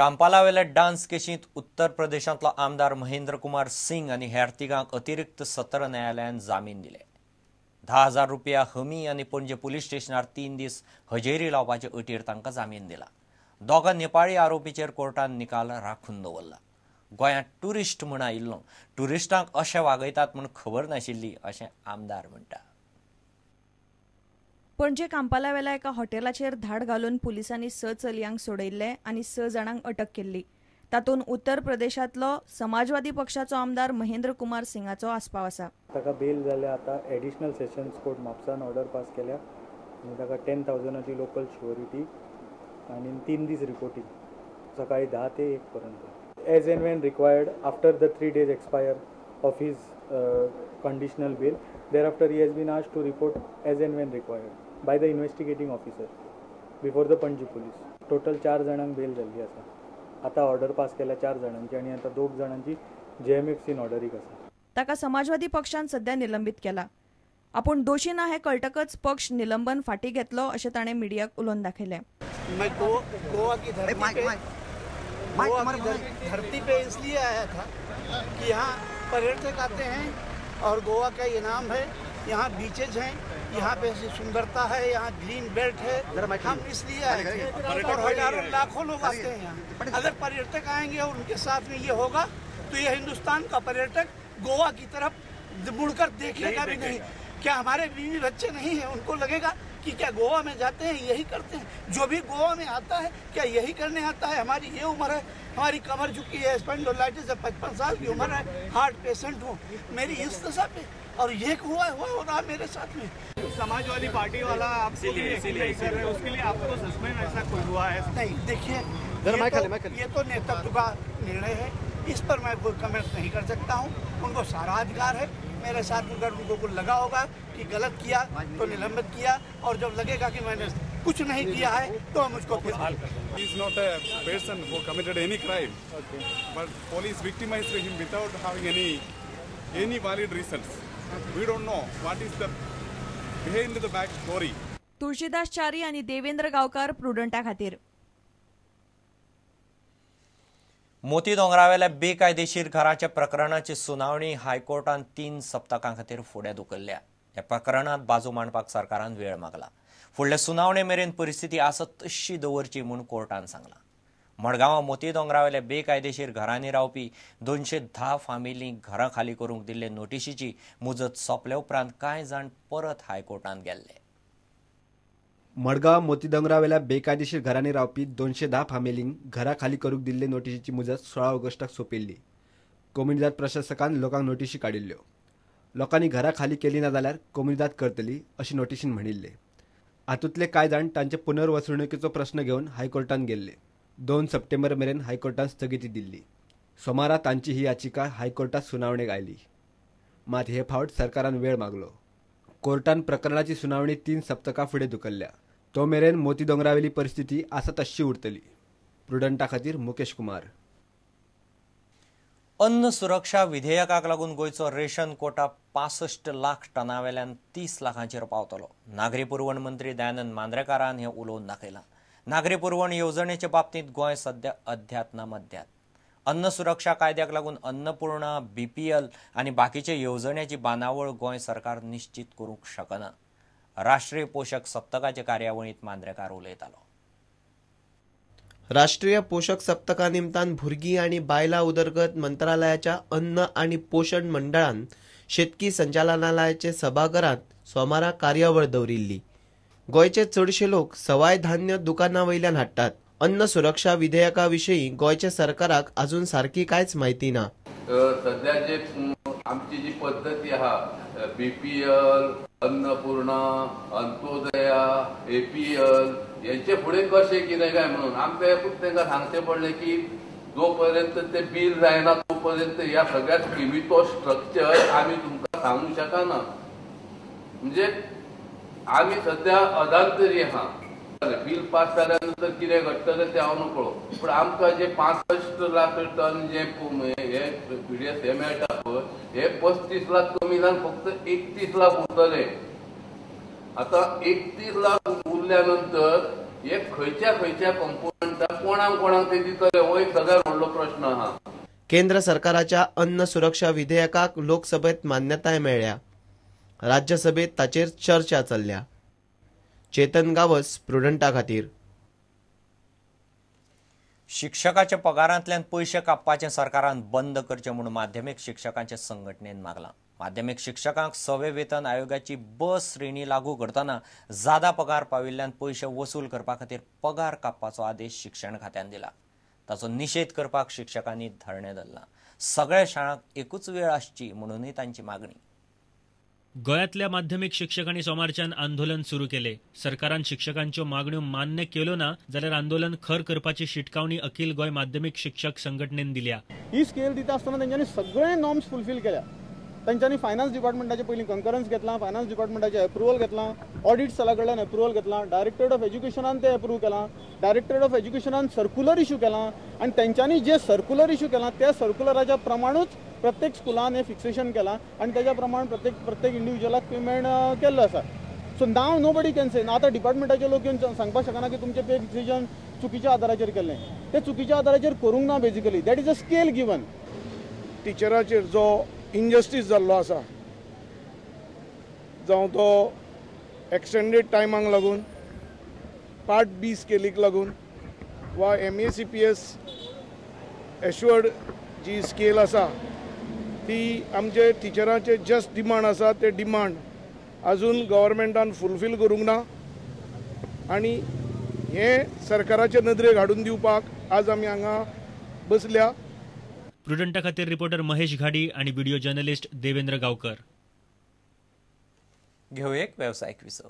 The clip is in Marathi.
कांपालावेल्या डान्स केशींत उत्तर प्रदेशांतलो आमदार महेंद्र कुमार सिंग आनी हेर तिगांक अतिरिक्त सत्र न्यायालयान जामीन दिले। 10,000 रुपया हमी आनी पणजे पुलीस स्टेशनार 3 दीस हजेरी लावपाचे अटीर तांकां जामीन दिला। दोगां नेपाळी आरोपीचेर कोर्टान निकाल राखून दवरला। गोंयांत टुरिस्ट म्हूण आयिल्लो टुरिस्टांक अशें वागयतात म्हूण खबर नाशिल्ली अशें आमदार म्हणटा। पणजे कांपालावेल्या एका हॉटेलाचेर धाड घालून पुलिसांनी 6 चलयांक सोडयल्ले आनी 6 जाणांक अटक केल्ली। तातूंत उत्तर प्रदेशांतलो समाजवादी पक्षाचो आमदार महेंद्र कुमार सिंगाचो आस्पाव आसा। ताका बेल जाल्या आता एडिशनल सेशन्स कोर्ट म्हापसान ऑर्डर पास केल्या आनी ताका 10,000ची लोकल श्युअरिटी आनी 3 दीस रिपोर्टिंग सकाळी 10 ते 1 पर्यंत as and when required after the 3 days expire of his conditional bail thereafter he has been asked to report as and when required by the investigating officer before the Panji police. Total 4 जाणांक बेल जाल्ली आसा। आता ऑर्डर पास केल्या 4 जाणांची आनी आता 2 जाणांची JMFC ऑर्डरीक आसा। ताका समाजवादी पक्षान सध्या निलंबित केला। आपूण दोशी ना हे कळटकच पक्ष निलंबन फाटी घेतलो अशें ताणें मिडियाक उलोवन दाखयलें। गोवा की धरती पे इसलिए आया था कि यहाँ पर्यटक आते हैं और गोवा का ये नाम है, यहाँ बीचेज हैं, यहाँ पे सुंदरता है, यहाँ ग्रीन बेल्ट है। हम इसलिए आए थे और हजारों लाखों लोग आते हैं यहाँ। अगर पर्यटक आएंगे और उनके साथ में ये होगा तो ये हिंदुस्तान का पर्यटक गोवा की तरफ मुड़कर देखेगा भी नहीं। क्या हमारे बीवी बच्चे नहीं हैं? उनको लगेगा कि क्या गोवा में जाते हैं यही करते हैं। जो भी गोवा में आता है क्या यही करने आता है? हमारी ये उम्र है, हमारी कमर झुकी है, स्पेंडोलाइटिस है, 55 साल की उम्र है, हार्ट पेशेंट हूँ, मेरी इस दशा पे और ये हुआ हो रहा मेरे साथ में। समाजवादी पार्टी वाला आपको उसके लिए आपको सस्पेंड ऐसा कोई हुआ है? नहीं, देखिए ये तो नेतृत्व का निर्णय है, इस पर मैं कोई कमेंट नहीं कर सकता हूँ। उनको सारा अधिकार है। मेरे साथ अगर उनको कुछ लगा होगा कि गलत किया तो निलंबित किया, और जब लगेगा कि मैंने कुछ नहीं किया है तो मुझको He is not a person who committed any crime, but police victimized him without having any valid reasons. We don't know what is the behind the back story. Tulshidas चारी आणि देवेंद्र गावकार प्रुडंटा खातीर। मोती दोंगरावेल्या बेकायदेशीर घराच्या प्रकरणाची सुनावणी हायकोर्टान 3 सप्तकां खातीर फुडें धुकल्ल्या। ह्या प्रकरणात बाजू मांडपाक सरकारान वेळ मागला। फुडले सुनावणे मेरेन परिस्थिती आसत तशी दवरची म्हूण कोर्टान सांगला। मडगांवां मोती दोंगरावेल्या बेकायदेशीर घरांनी रावपी 210 फामिलींक घरां खाली करूंक दिल्ले नोटिशीची मुजत सोंपले उपरांत कांय जाण परत हायकोर्टान गेल्ले। मडगांव मोती दोंगरावेल्या बेकायदेशीर घरांनी रावपी 210 फामिलींक घरा खाली करूंक दिल्ले नोटिशीची मुजत 16 ऑगस्टाक सोंपिल्ली। कोमुनिदाद प्रशासकान लोकांक नोटिशी काडिल्ल्यो। लोकांनी घरा खाली केली ना जाल्यार कोमुनिदाद करतली अशी नोटिशीन म्हणिल्ले। हातूंतले कांय जाण तांचे पुनर्वसणुकेचो प्रश्न घेवन हायकोर्टान गेल्ले। 2 सप्टेंबर मेरेन हायकोर्टान स्थगिती दिल्ली। सोमारा तांची ही याचिका हायकोर्टात सुनावणेक आयली, मात हे फावट सरकारान वेळ मागलो। कोर्टान प्रकरणाची सुनावणी 3 सप्तकां फुडें धुकल्ल्या। तो मेरेन मोती दोंगरावेली परिस्थिती आसा तशी उरतली। प्रुडंटा खातीर मुकेश कुमार। अन्न सुरक्षा विधेयकाक लागून गोंयचो रेशन कोटा 65 लाख टनावेल्यान 30 लाखांचेर पावतलो। नागरी पुरवण मंत्री दयानंद मांद्रेकारान हें उलोवन दाखयलां। नागरी पुरवण येवजणेचे बाबतींत गोंय सध्या अध्यात ना मध्यात। अन्न सुरक्षा कायद्याक लागून अन्नपूर्णा, BPL आनी बाकीचे येवजण्याची बांदावळ गोंय सरकार निश्चित करूंक शकना। राष्ट्रीय पोषक सप्तकाचे कार्यावळींत मांद्रेकार उलयतालो। राष्ट्रीय पोषक सप्तका निमतान भुरगीं आनी बायलां उदरगत मंत्रालयाच्या अन्न आनी पोषण मंडळान शेतकी संचालनालयाचे सभाघरांत सोमारा कार्यावळ दवरिल्ली। गोंयचे चडशे लोक सवाय धान्य दुकानां वयल्यान हाडटात। अन्न सुरक्षा विधेयका विशीं गोंयच्या सरकाराक अजून सारकी कांयच म्हायती ना। सध्याचे आमची जी पद्धती आहा BPL, अन्नपूर्णा, अंत्योदया, APL यांचे फुडें कशें कितें काय म्हणून आमकां एकूच तांकां सांगचें पडलें की जो पर्यंत ते बिल जायना तो पर्यंत ह्या सगळ्या स्किमीचो स्ट्रक्चर आमी तुमकां सांगूंक शकना। म्हणजे आमी सध्या अदांतरी आहा। बिल पास जाल्या नंतर कितें घडटलें तें हांव नकळो, पूण आमकां जे 65 लाख टन जे हे PDS हे मेळटा पळय हे 35 लाख कमी जावन फक्त 31 लाख उरतले। आता 31 लाख उरल्या नंतर हे खंयच्या कंपोनंट दिता कोणाक ते दितले हो एक सगळ्यात व्हडलो प्रश्न आहा. केंद्र सरकाराच्या अन्न सुरक्षा विधेयकाक लोकसभेत मान्यताय मेळ्ळ्या. राज्यसभेत ताचेर चर्चा चल्ल्या. चेतन गावस, प्रुडंटा खातीर. शिक्षकाच्या पगारांतल्यान पयशे कापपाचें सरकारान बंद करचें म्हूण माध्यमीक शिक्षकांच्या संघटनेन मागलां. माध्यमीक शिक्षकांक 6वें वेतन आयोगाची ब श्रेणी लागू करतना जादा पगार पाविल्ल्यान पयशे वसूल करपा खातीर पगार कापपाचो आदेश शिक्षण खात्यान दिला. ताचो निशेध करपाक शिक्षकांनी धरणे धरला. सगळ्या शाळांक एकूच वेळ आसची म्हणूनय तांची मागणी. गोंयांतल्या माध्यमीक शिक्षकांनी सोमारच्यान आंदोलन सुरू केले. सरकारान शिक्षकांच्यो मागण्यो मान्य केल्यो ना जाल्यार आंदोलन खर करपाची शिटकावणी अखिल गोंय माध्यमीक शिक्षक संघटनेन दिल्या. ही स्केल दिता आसतना तेंच्यांनी सगळे नॉर्म्स फुलफिल केल्या. तांच्यांनी फायनान्स डिपार्टमेंटाचे पयलीं कन्करन्स घेतला, फायनान्स डिपार्टमेंटाचे अप्रुवल घेतला, ऑडिट सेला कडल्यान अप्रुवल घेतला, डायरेक्टरेट ऑफ एज्युकेशनान ते अप्रूव केला, डायरेक्टरेट ऑफ एज्युकेशनान सर्क्युलर इश्यू केला आनी तेंच्यांनी जे सर्क्युलर इश्यू केला त्या सर्क्युलराच्या प्रमाणूच प्रत्येक स्कुलान हे फिक्सेशन केला आनी तेज्या प्रमाण प्रत्येक इंडिव्हिज्युअलाक पेमेंट केल्लो आसा. So now nobody can say. आतां डिपार्टमेंटाचे लोक येवन सांगपाक शकना की तुमचें पे डिसिजन चुकीच्या आदाराचेर केल्लें. तें चुकीच्या आदाराचेर करूंक ना. Basically that is a scale given. टिचराचेर जो इनजस्टीस जाल्लो आसा जावं तो एक्सटेंडेड टायमाक लागून, पार्ट बी स्केलीक लागून वा MACPS एश्युअर्ड जी स्केल आसा ती आमचे टिचरांचे जस्ट डिमांड आसा ते डिमांड अजून गव्हर्मेंटान फुलफील करूंक ना आनी हे सरकाराचे नदरेक हाडून दिवपाक आज आमी हांगा बसल्या. प्रुडंटा खातीर रिपोर्टर महेश घाडी आणि व्हिडिओ जर्नलिस्ट देवेंद्र गावकर. घेऊ एक व्यावसायिक विसव.